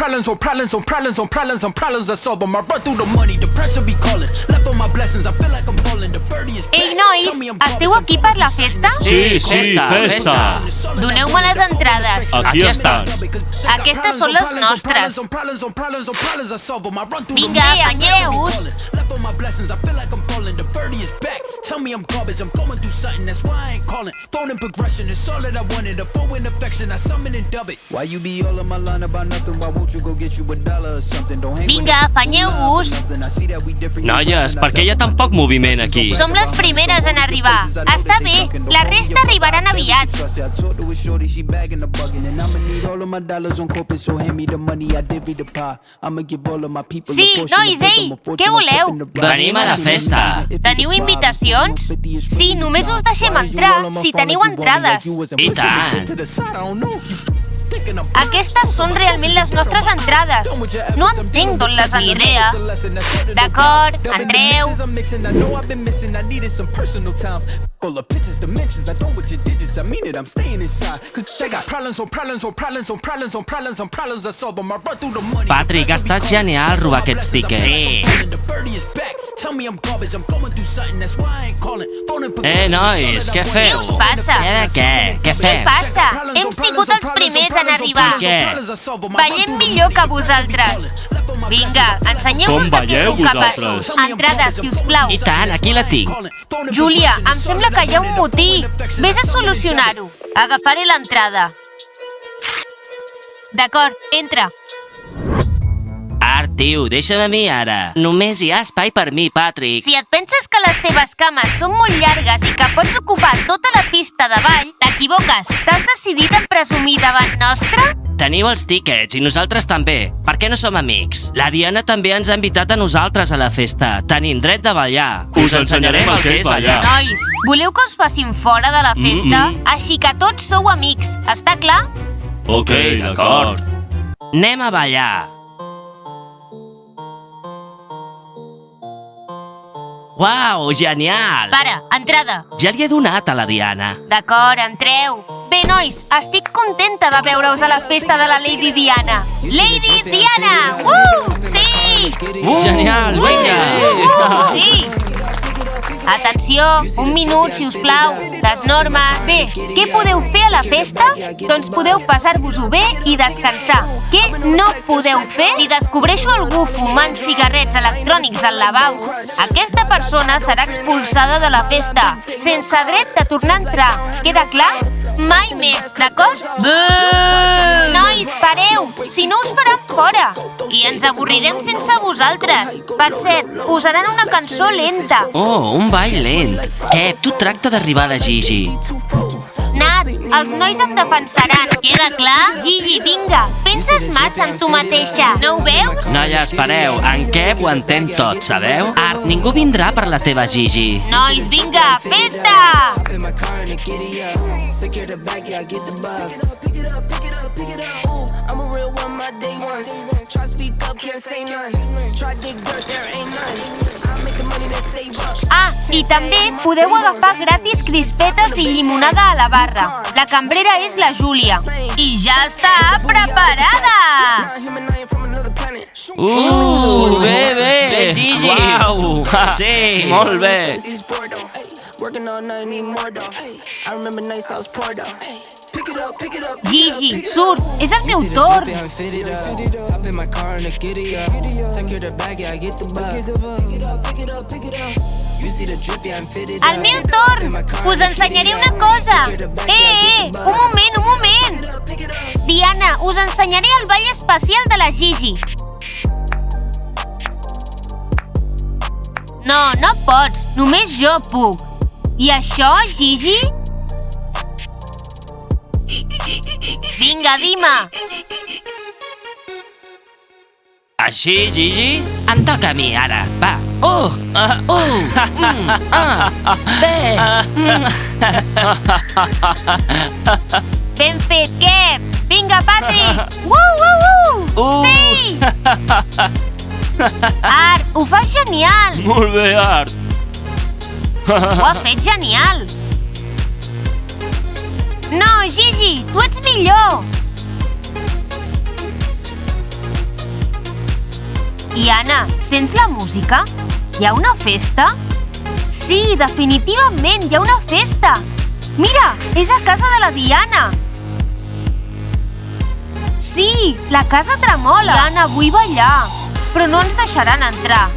problems on problems on problems on problems on problems I solve them. I run through the money, the pressure be calling. Left on my blessings, I feel like I'm falling. The birdie is back. Ei, nois, esteu aquí per la festa? Sí, festa. Doneu-me les entrades. Aquí estan. Aquestes són les nostres. Vinga, afanyeu-vos. Tell me I'm garbage, I'm going through something, that's why I ain't calling. Phone in progression, it's all that I wanted. A phone in affection, I summon and dub it. Why you be all on my line about nothing? Why won't you go get you $1 or something? Don't hang Vinga, afanyeu-vos. Noies, per què hi ha tan poc moviment aquí? Som les primeres en arribar. Està bé, la resta arribaran aviat. Sí, nois, ei, què voleu? Venim a la festa. Teniu invitacions? Sí, només us deixem entrar si teniu entrades. I tant. Aquestes són realment les nostres entrades. No entenc d'on les anirea. D'acord, entreu. Patrick, ha estat genial robar aquests tiquets. Sí. Nois, què feu? Què us passa? Què? Què Què fem? passa? Hem sigut els primers en arribar. Què? Ballem millor que vosaltres. Vinga, ensenyeu-nos Com balleu vosaltres? Entrades, sisplau. I tant, aquí la tinc. Júlia, em sembla que hi ha un motí. Vés a solucionar-ho. Agafaré l'entrada. D'acord, entra. Art, tio, deixa'm a mi ara. Només hi ha espai per mi, Patrick. Si et penses que les teves cames són molt llargues i que pots ocupar tota la pista de ball, t'equivoques. T'has decidit en presumir davant nostre? Teniu els tíquets i nosaltres també. Per què no som amics? La Diana també ens ha invitat a nosaltres a la festa. Tenim dret de ballar. Us ensenyarem el que és ballar. Nois, voleu que us facin fora de la festa? Així que tots sou amics, està clar? Ok, d'acord. Anem a ballar. Uau, genial! Para, entrada. Ja li he donat a la Diana. D'acord, entreu. Bé, nois, estic contenta de veure-us a la festa de la Lady Diana. Lady Diana! Sí! Genial, vinga! Sí! Atenció, un minut, si us plau. Les normes. Bé, què podeu fer a la festa? Doncs podeu passar-vos-ho bé i descansar. Què no podeu fer? Si descobreixo algú fumant cigarrets electrònics al lavabo, aquesta persona serà expulsada de la festa, sense dret de tornar a entrar. Queda clar? Mai més, d'acord? Nois, pareu! Si no us faran fora. I ens avorrirem sense vosaltres. Per cert, posaran una cançó lenta. Oh, un ball lent. Tu tracta d'arribar a Gigi. Nat, els nois em defensaran. Queda clar? Gigi, vinga. Penses massa en tu mateixa. No ho veus? Noia, espereu. En Kev ho entén tot, sabeu? Art, ningú vindrà per la teva Gigi. Nois, vinga, festa! Ah, i també podeu agafar gratis crispetes i llimonada a la barra. La cambrera és la Júlia. I ja està preparada! Bé, Gigi! Uau! Sí, molt bé! Gigi, surt! És el teu torn! El meu torn! Us ensenyaré una cosa! Un moment! Diana, us ensenyaré el ball especial de la Gigi. No pots. Només jo puc. I això, Gigi? Vinga, dime. Així, Gigi? Em toca a mi, ara. Va. Bé. Ben fet, Kev. Vinga, Patrick. Sí! Art, ho fas genial. Molt bé, Art. Ho has fet genial. No, Gigi, tu ets millor. I Anna, sents la música? Hi ha una festa? Sí, definitivament, hi ha una festa! Mira, és a casa de la Diana! Sí, la casa tremola! Diana, vull ballar, però no ens deixaran entrar.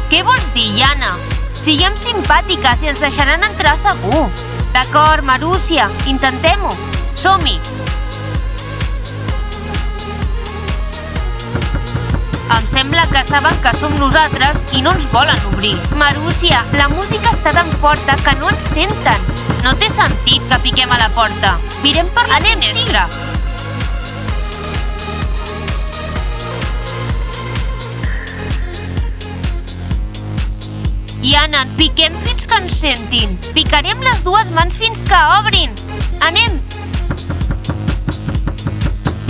Què vols dir, Diana? Siguem simpàtiques i ens deixaran entrar segur. D'acord, Marúcia, intentem-ho. Som-hi! Em sembla que saben que som nosaltres i no ens volen obrir. Marúcia, la música està tan forta que no ens senten. No té sentit que piquem a la porta. Mirem per la finestra. I Anna, piquem fins que ens sentin. Picarem les dues mans fins que obrin. Anem!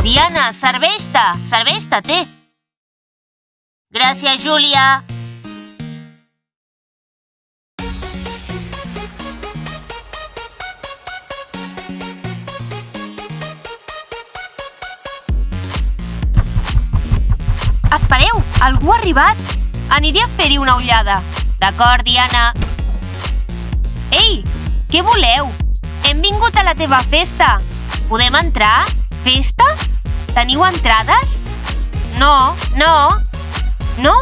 Diana, serveix-te! Serveix-te, té! Gràcies, Júlia! Espereu! Algú ha arribat! Aniré a fer-hi una ullada. D'acord, Diana. Ei, què voleu? Hem vingut a la teva festa. Podem entrar? Festa? Teniu entrades? No. No?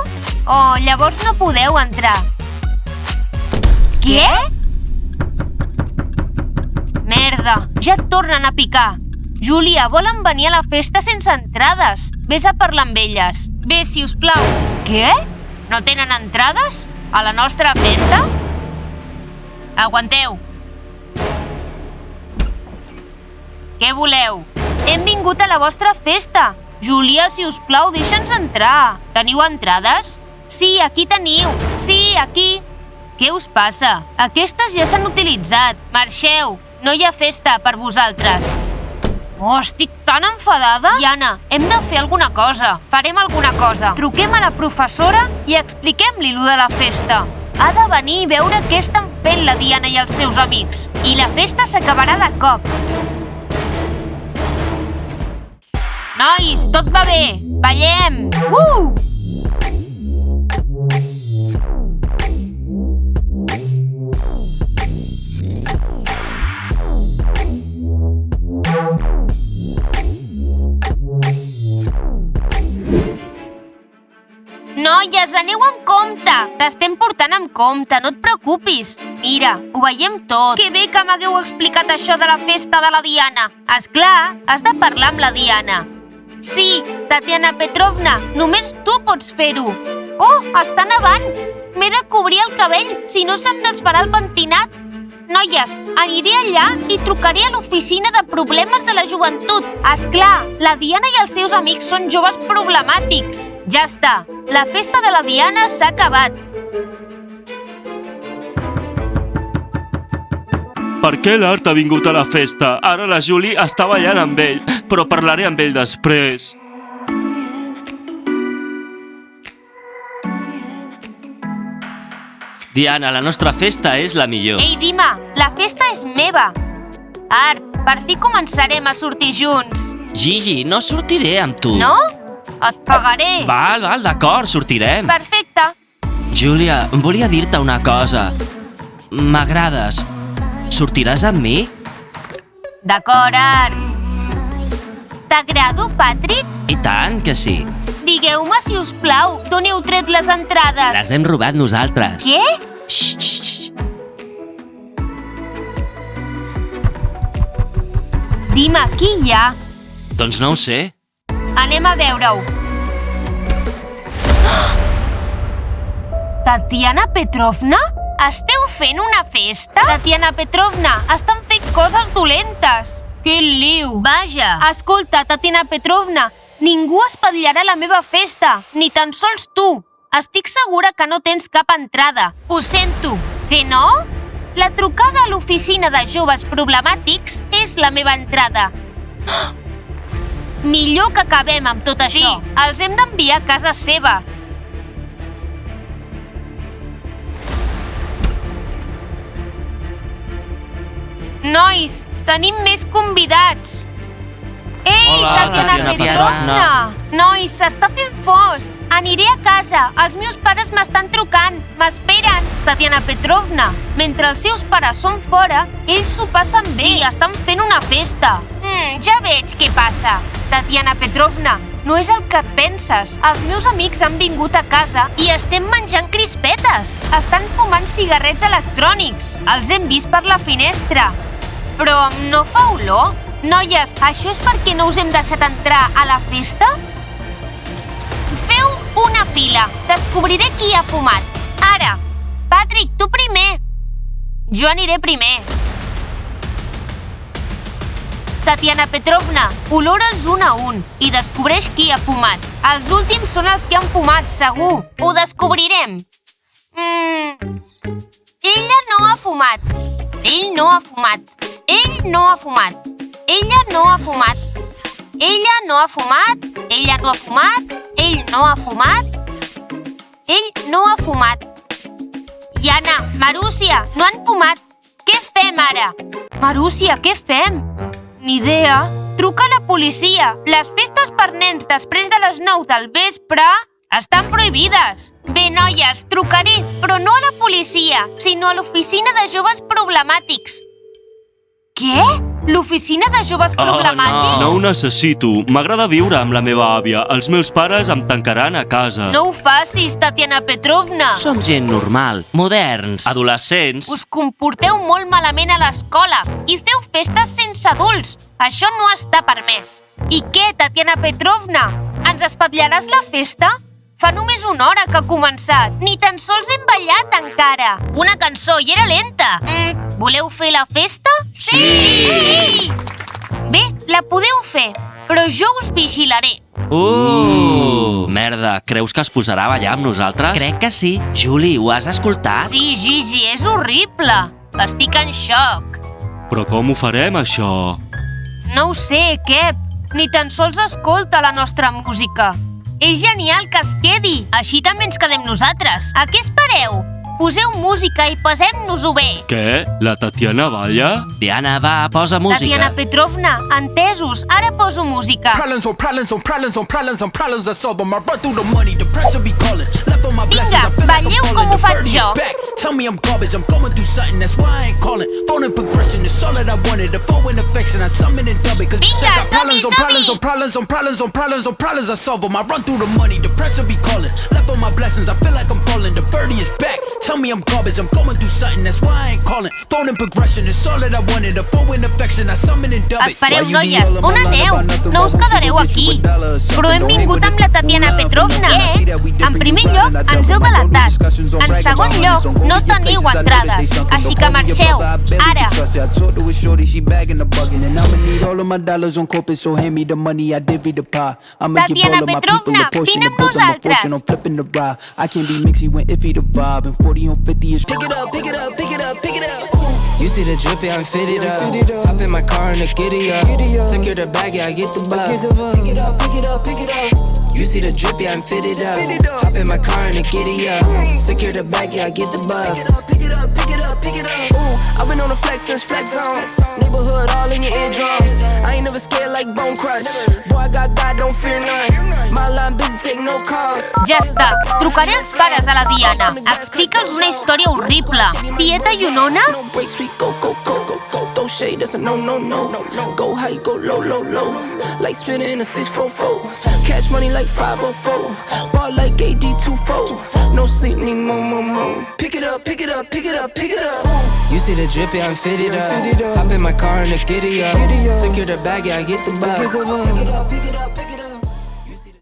Oh, llavors no podeu entrar. Què? Merda, ja et tornen a picar. Júlia, volen venir a la festa sense entrades. Ves a parlar amb elles. Ves, si us plau. Què? No tenen entrades? A la nostra festa? Aguanteu. Què voleu? Hem vingut a la vostra festa. Júlia, si us plau, deixa'ns entrar. Teniu entrades? Sí, aquí teniu. Sí, aquí. Què us passa? Aquestes ja s'han utilitzat. Marxeu. No hi ha festa per vosaltres. Oh, estic tan enfadada! Diana, hem de fer alguna cosa. Farem alguna cosa. Truquem a la professora i expliquem-li lo de la festa. Ha de venir i veure què estan fent la Diana i els seus amics. I la festa s'acabarà de cop. Nois, tot va bé! Ballem! Noies, aneu amb compte! T'estem portant amb compte, no et preocupis. Mira, ho veiem tot. Que bé que m'hagueu explicat això de la festa de la Diana. Esclar, has de parlar amb la Diana. Sí, Tatiana Petrovna, només tu pots fer-ho. Oh, està nevant! M'he de cobrir el cabell, si no se'm desfarà el pentinat. Noies, aniré allà i trucaré a l'oficina de problemes de la joventut. Esclar, la Diana i els seus amics són joves problemàtics. Ja està, la festa de la Diana s'ha acabat. Per què l'Art ha vingut a la festa? Ara la Julie està ballant amb ell, però parlaré amb ell després. Diana, la nostra festa és la millor. Ei, Dima, la festa és meva. Art, per fi començarem a sortir junts. Gigi, no sortiré amb tu. No? Et pagaré. Val, d'acord, sortirem. Perfecte. Júlia, volia dir-te una cosa. M'agrades. Sortiràs amb mi? D'acord, Art. T'agrado, Patrick? I tant que sí. Digueu-me, si us plau, d'on heu tret les entrades? Les hem robat nosaltres. Què? Xxt. Dima, qui hi ha? Doncs no ho sé. Anem a veure-ho. Tatiana Petrovna? Esteu fent una festa? Tatiana Petrovna, estan fent coses dolentes. Quin liu! Vaja! Escolta, Tatiana Petrovna, ningú espatllarà la meva festa, ni tan sols tu. Estic segura que no tens cap entrada. Ho sento. Que no? La trucada a l'oficina de joves problemàtics és la meva entrada. Millor que acabem amb tot això. Sí, els hem d'enviar a casa seva. Nois, tenim més convidats. Ei, Hola, Tatiana Tatiana Petrovna! Nois, s'està fent fosc. Aniré a casa. Els meus pares m'estan trucant. M'esperen. Tatiana Petrovna, mentre els seus pares són fora, ells s'ho passen bé. Sí, estan fent una festa. Ja veig què passa. Tatiana Petrovna, no és el que et penses. Els meus amics han vingut a casa i estem menjant crispetes. Estan fumant cigarrets electrònics. Els hem vist per la finestra. Però no fa olor? Noies, això és perquè no us hem deixat entrar a la festa? Feu una fila. Descobriré qui ha fumat. Ara, Patrick, tu primer. Jo aniré primer. Tatiana Petrovna, olora'ls un a un i descobreix qui ha fumat. Els últims són els que han fumat, segur. Ho descobrirem. Ella no ha fumat. Ell no ha fumat. Ell no ha fumat. Ella no ha fumat. Ella no ha fumat. Ella no ha fumat. Ell no ha fumat. Ell no ha fumat. Iana, Marúcia, no han fumat. Què fem ara? Marúcia, què fem? Ni idea. Truca a la policia. Les festes per nens després de les 9 del vespre estan prohibides. Bé, noies, trucaré, però no a la policia, sinó a l'oficina de joves problemàtics. Què? L'oficina de joves problemàtics? No ho necessito. M'agrada viure amb la meva àvia. Els meus pares em tancaran a casa. No ho facis, Tatiana Petrovna. Som gent normal, moderns. Adolescents. Us comporteu molt malament a l'escola i feu festes sense adults. Això no està permès. I què, Tatiana Petrovna? Ens espatllaràs la festa? Fa només una hora que ha començat. Ni tan sols hem ballat encara. Una cançó i era lenta. Voleu fer la festa? Sí! Bé, la podeu fer, però jo us vigilaré. Merda, creus que es posarà a ballar amb nosaltres? Crec que sí. Juli, ho has escoltat? Sí, Gigi, és horrible. Estic en xoc. Però com ho farem, això? No ho sé, Kep. Ni tan sols escolta la nostra música. És genial que es quedi. Així també ens quedem nosaltres. A què espereu? Poseu música i passem-nos-ho bé. Què? La Tatiana balla? Diana, va, posa música. Tatiana Petrovna, entesos. Ara poso música. Problems on problems on problems on problems on problems I solve them. I run through the money, the pressure be calling. Left on my blessings, I feel like I'm balleu falling. com ho The faig birdie is jo. back. Tell me I'm garbage, I'm going through something, that's why I ain't calling. Phone in progression, it's all that I wanted. The phone in affection, I summon and dub it. Cause Vinga, I got som-hi, problems on som-hi. problems on problems on problems on problems on problems I solve them. I run through the money, the pressure be calling. Left on my blessings, I feel like I'm falling. The birdie is back. Tell me I'm garbage, I'm going through something, that's why I ain't calling. Phone in progression, it's all that I wanted. The phone in affection, I summon and dub it. Espereu, noies, on aneu? No us quedareu aquí. Però hem vingut amb la Tatiana Petrovna. Què? En primer lloc, ens heu delatat. En segon lloc, no teniu entrades. Així que marxeu. Ara. Tatiana Petrovna, vine amb nosaltres. Pick it up, pick it up, pick it up, pick it up. You see the drip, yeah, I'm fitted up. Hop in my car and the giddy up. Secure the bag, yeah, I get the bus. Pick it up, pick it up, pick it up. You see the drip, yeah, I'm fitted up. Hop in my car and the giddy up. Secure the bag, yeah, I get the bus. Pick it up, pick it up, pick it up. Ooh, I've been on the flex since flex zone. Neighborhood all in your eardrums. I ain't never scared like Bone Crush. Boy, I got God, don't fear none. My line busy, take no calls. Ja està. Trucaré als pares de la Diana. Explica'ls una història horrible. Tieta Junona? No breaks, we go, go, go, go, go. Throw shade, that's a no, no, no. Go high, go low, low, low. Like spinning in a 644. Cash money like 504. Ball like AD24. No sleep, need more, more, more. Pick it up, pick it up, pick it up, pick it up. You see the drip, yeah, I'm fitted up. Hop in my car and the giddy up. Secure the bag, yeah, I get the bus. Pick it up, pick it up, pick it up.